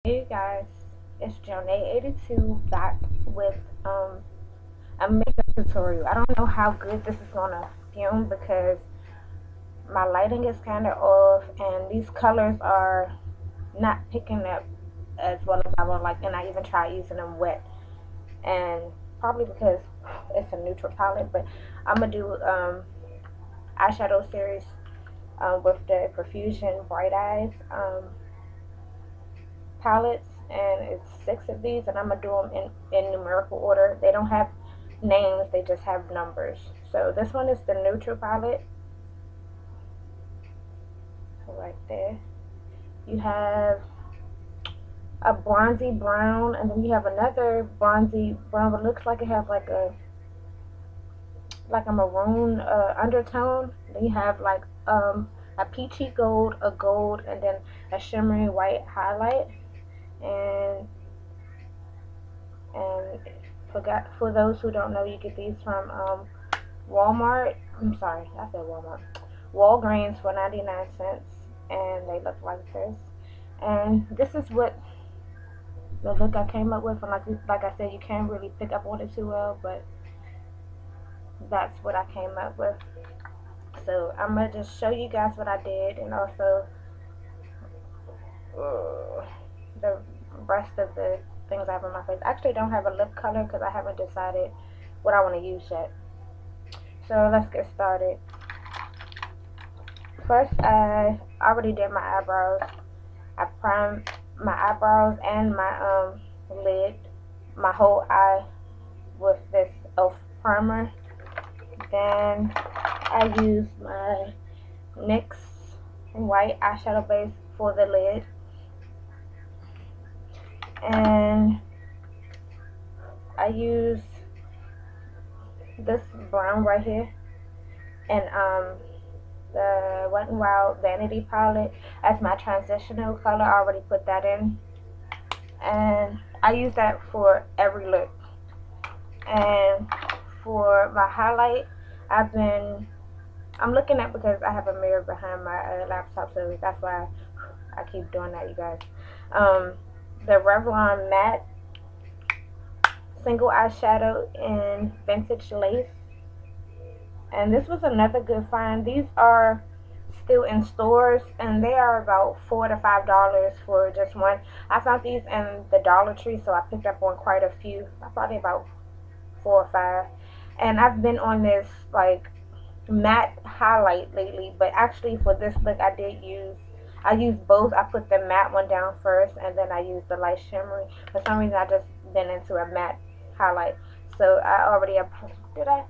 Hey guys, it's Jonay82 back with a makeup tutorial. I don't know how good this is gonna film because my lighting is kind of off and these colors are not picking up as well as I would like, and I even tried using them wet, and probably because it's a neutral palette. But I'm gonna do eyeshadow series with the Profusion Bright Eyes palettes, and it's 6 of these, and I'm gonna do them in numerical order. They don't have names, they just have numbers. So this one is the neutral palette, right there. You have a bronzy brown, and then you have another bronzy brown, but it looks like it has like a maroon undertone. Then you have like a peachy gold, a gold, and then a shimmery white highlight. And and for those who don't know, you get these from Walmart. I'm sorry, I said Walmart. Walgreens for 99 cents, and they look like this. And this is what the look I came up with. And like I said, you can't really pick up on it too well, but that's what I came up with. So I'm gonna just show you guys what I did, and also the rest of the things I have on my face. I actually don't have a lip color because I haven't decided what I want to use yet. So let's get started. First, I already did my eyebrows. I primed my eyebrows and my lid, my whole eye with this e.l.f. primer. Then I used my NYX white eyeshadow base for the lid. And I used this brown right here, and the Wet n Wild Vanity palette as my transitional color. I already put that in, and I use that for every look. And for my highlight, I'm looking at, because I have a mirror behind my laptop, so that's why I keep doing that, you guys. The Revlon Matte Single Eyeshadow in Vintage Lace. And this was another good find. These are still in stores, and they are about $4 to $5 for just one. I found these in the Dollar Tree, so I picked up on quite a few, probably about 4 or 5. And I've been on this like matte highlight lately, but actually for this look I used both. I put the matte one down first, and then I used the light shimmery. For some reason I just been into a matte highlight, so I already did I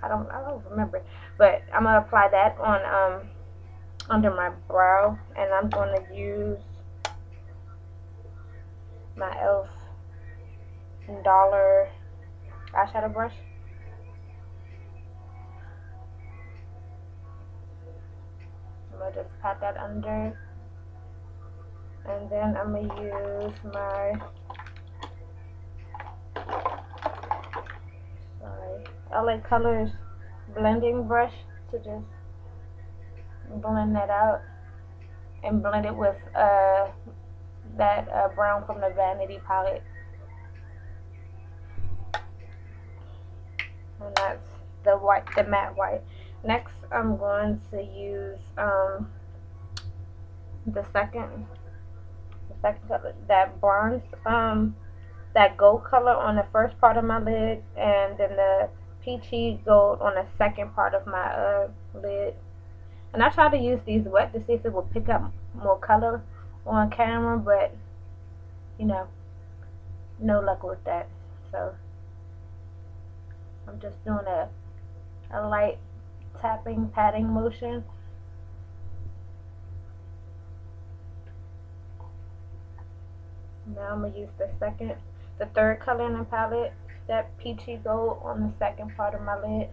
don't remember, but I'm gonna apply that on under my brow, and I'm gonna use my e.l.f. dollar eyeshadow brush. I'm gonna just pat that under, and then I'm gonna use my LA Colors blending brush to just blend that out and blend it with that brown from the Vanity palette. And that's the matte white. Next, I'm going to use the second color, that bronze, that gold color on the first part of my lid, and then the peachy gold on the second part of my lid. And I tried to use these wet to see if it would pick up more color on camera, but you know, no luck with that. So I'm just doing a light tapping, patting motion. Now I'm gonna use the third color in the palette, that peachy gold on the second part of my lid.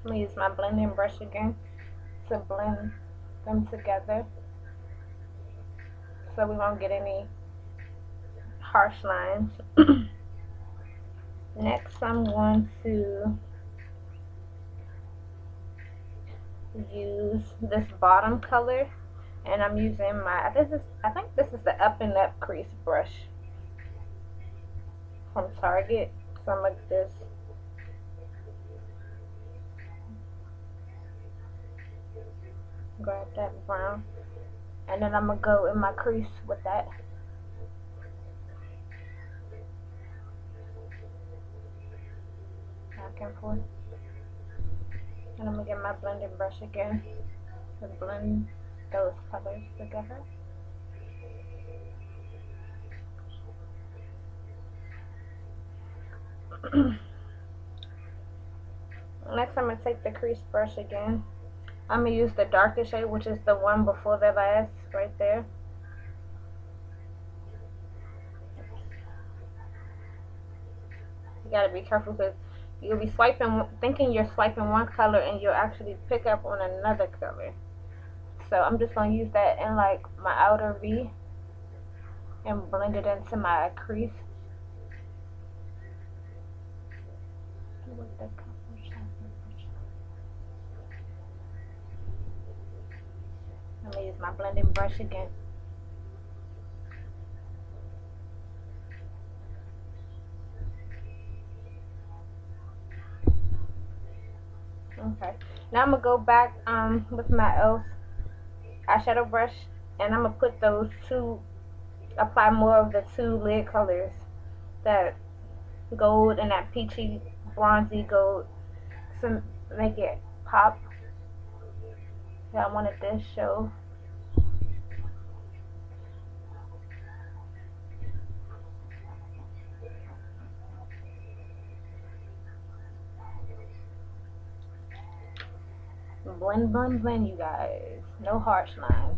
I'm gonna use my blending brush again to blend them together, so we won't get any harsh lines. Next, I'm going to use this bottom color, and I'm using my, I think this is the Up and Up crease brush from Target. So I'm like this. Grab that brown, and then I'm gonna go in my crease with that. Back and forth. And I'm gonna get my blending brush again to blend those colors together. Next, I'm gonna take the crease brush again. I'm gonna use the darkest shade, which is the one before the last, right there. You gotta be careful because you'll be swiping, thinking you're swiping one color, and you'll actually pick up on another color. So I'm just gonna use that in like my outer V and blend it into my crease. I'm gonna use my blending brush again. Okay, now I'm gonna go back with my Iwill eyeshadow brush, and I'm gonna put those two, apply more of the two lid colors, that gold and that peachy bronzy gold, to make it pop. So I wanted this show. Blend, blend, blend, you guys. No harsh lines.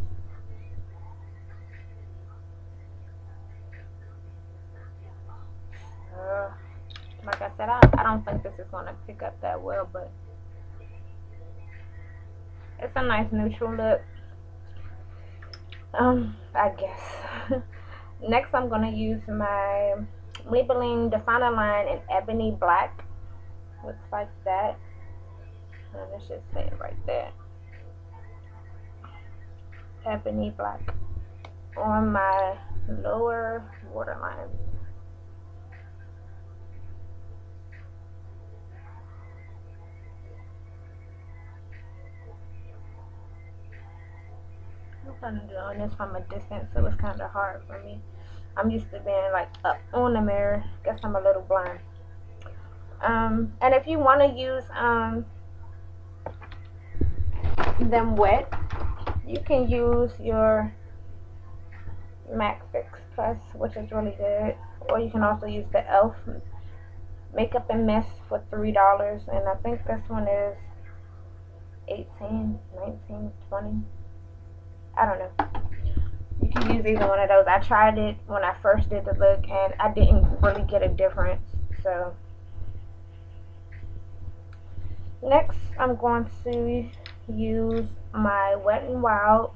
Like I said, I don't think this is gonna pick up that well, but it's a nice neutral look. I guess. Next, I'm gonna use my Maybelline Definer line in Ebony Black. Looks like that. And it should say it right there. Ebony Black on my lower waterline. I'm doing this from a distance, so it's kind of hard for me. I'm used to being like up on the mirror. Guess I'm a little blind. And if you want to use them wet, you can use your MAC Fix Plus, which is really good, or you can also use the e.l.f. Makeup and Mist for $3, and I think this one is 18, 19, 20. I don't know. You can use either one of those. I tried it when I first did the look, and I didn't really get a difference. So next, I'm going to use my Wet n Wild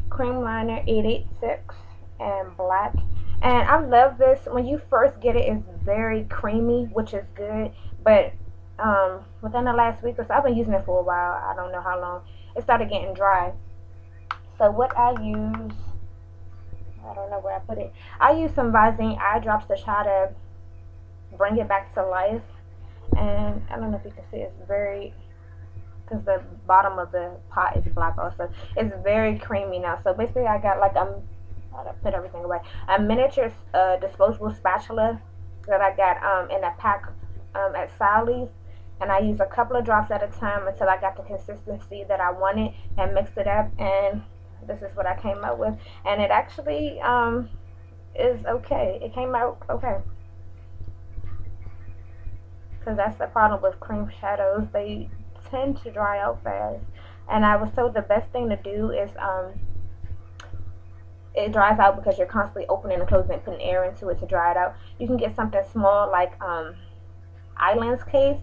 cream liner 886 and black. And I love this. When you first get it, it's very creamy, which is good. But within the last week or so, I've been using it for a while. I don't know how long. It started getting dry. So what I use, I don't know where I put it. I use some Visine eye drops to try to bring it back to life. And I don't know if you can see, it's very, because the bottom of the pot is black also. It's very creamy now. So basically I got like I put everything away. A miniature disposable spatula that I got in a pack at Sally's. And I use a couple of drops at a time until I got the consistency that I wanted, and mixed it up, and this is what I came up with. And it actually is okay. It came out okay. Because that's the problem with cream shadows. They tend to dry out fast. And I was told the best thing to do is it dries out because you're constantly opening and closing and putting air into it to dry it out. You can get something small like eyelens case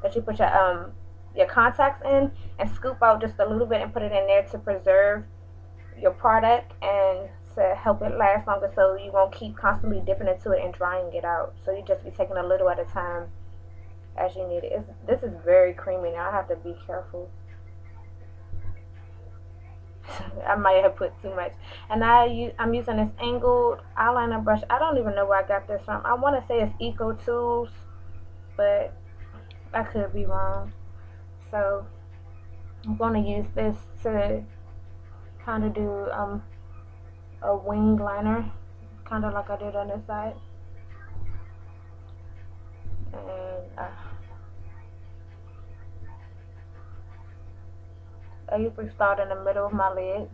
that you put your contacts in, and scoop out just a little bit and put it in there to preserve your product and to help it last longer, so you won't keep constantly dipping into it and drying it out. So you just be taking a little at a time as you need it. This is very creamy now. I have to be careful. I might have put too much. And I'm using this angled eyeliner brush. I don't even know where I got this from. I want to say it's Eco Tools, but I could be wrong. So I'm going to use this to kind of do a wing liner, kind of like I did on this side. And I usually start in the middle of my lid.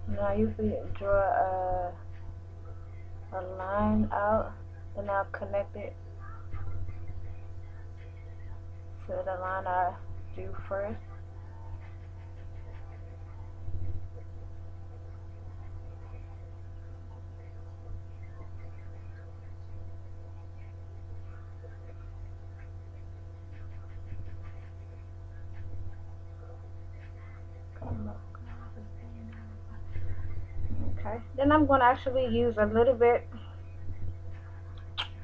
Now I usually draw a line out, and I'll connect it to the line I drew first. Okay, then I'm going to actually use a little bit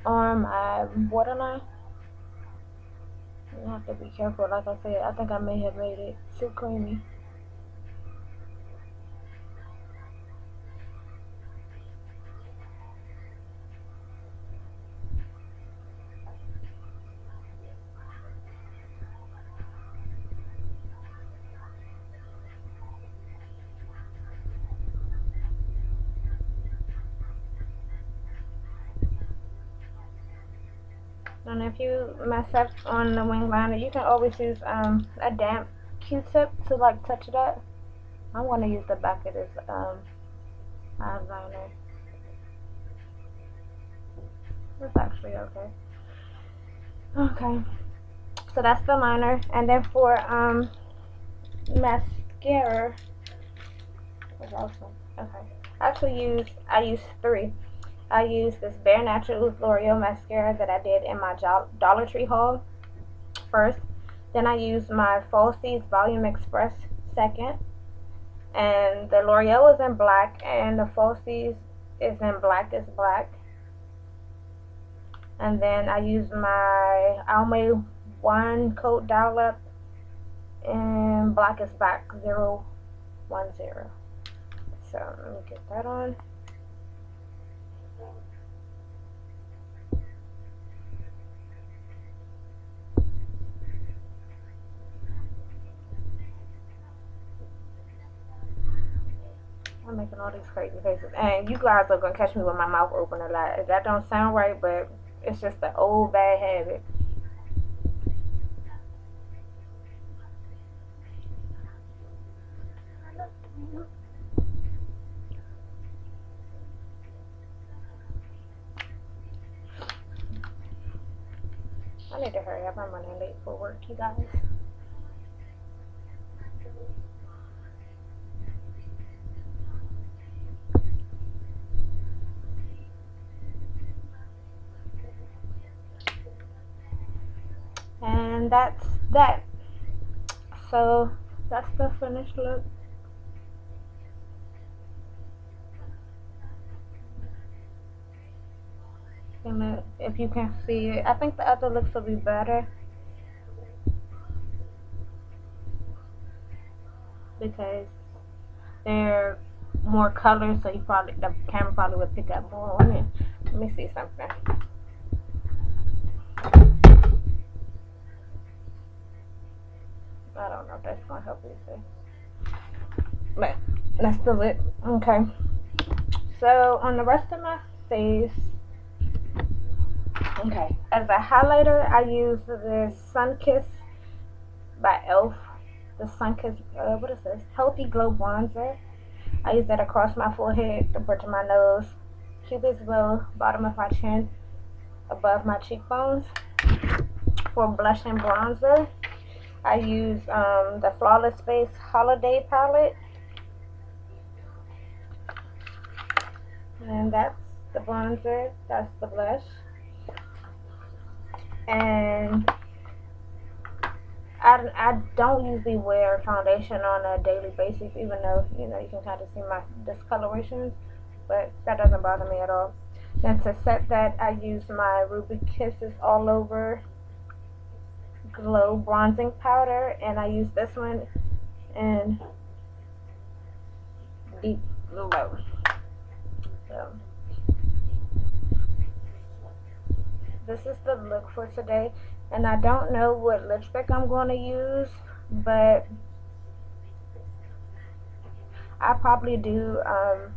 on my waterline. You have to be careful. Like I said, I think I may have made it too creamy. And if you mess up on the wing liner, you can always use a damp Q-tip to like touch it up. I'm going to use the back of this eyeliner. It's actually okay. Okay, so that's the liner. And then for mascara, what's awesome. Okay, I use three. I use this Bare Naturals L'Oreal mascara that I did in my Dollar Tree haul first. Then I use my Falsies Volume Express second. And the L'Oreal is in black, and the Falsies is in black as black. And then I use my Almay One Coat Dollop in black as black 010. So let me get that on. I'm making all these crazy faces, and you guys are gonna catch me with my mouth open a lot. That don't sound right, but it's just the old bad habit. I need to hurry up. I'm running late for work, you guys. And that's that. So that's the finished look. And if you can see it, I think the other looks will be better because they're more colors, so the camera probably would pick up more on it. Let me see something. I don't know if that's gonna help you see, but that's the lip. Okay, so on the rest of my face, okay, as a highlighter, I use the Sunkiss by Elf. The Sunkiss, what is this? Healthy Glow Bronzer. I use that across my forehead, the bridge of my nose, Cupid's bow, bottom of my chin, above my cheekbones. For blush and bronzer, I use the Flawless Face Holiday Palette. And that's the bronzer, that's the blush. And I don't usually wear foundation on a daily basis, even though, you know, you can kind of see my discolorations. but that doesn't bother me at all. Then to set that, I use my Ruby Kisses All Over Glow Bronzing Powder, and I use this one in Deep Glow. So this is the look for today, and I don't know what lipstick I'm going to use, but I probably do a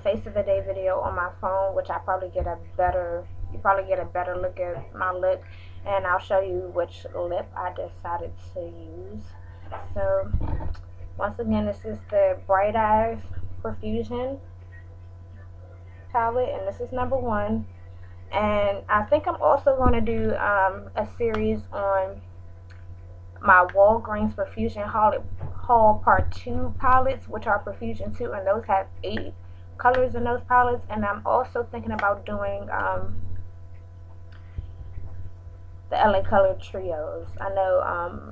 face of the day video on my phone, which I probably get a better, you probably get a better look at my look, and I'll show you which lip I decided to use. So once again, this is the Bright Eyes Profusion palette, and this is number 1. And I think I'm also going to do a series on my Walgreens Profusion Haul Part 2 palettes, which are Profusion 2, and those have 8 colors in those palettes. And I'm also thinking about doing the LA Color Trios. I know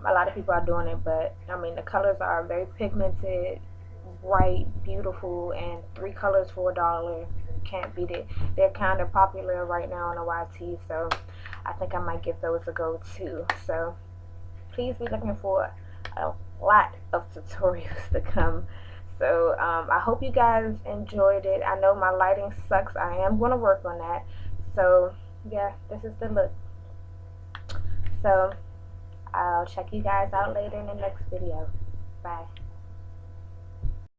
a lot of people are doing it, but I mean, the colors are very pigmented, bright, beautiful, and 3 colors for $1. Can't beat it. They're kind of popular right now on the YT, so I think I might give those a go too. So please be looking for a lot of tutorials to come. So I hope you guys enjoyed it. I know my lighting sucks. I am going to work on that. So yeah, this is the look. So I'll check you guys out later in the next video. Bye.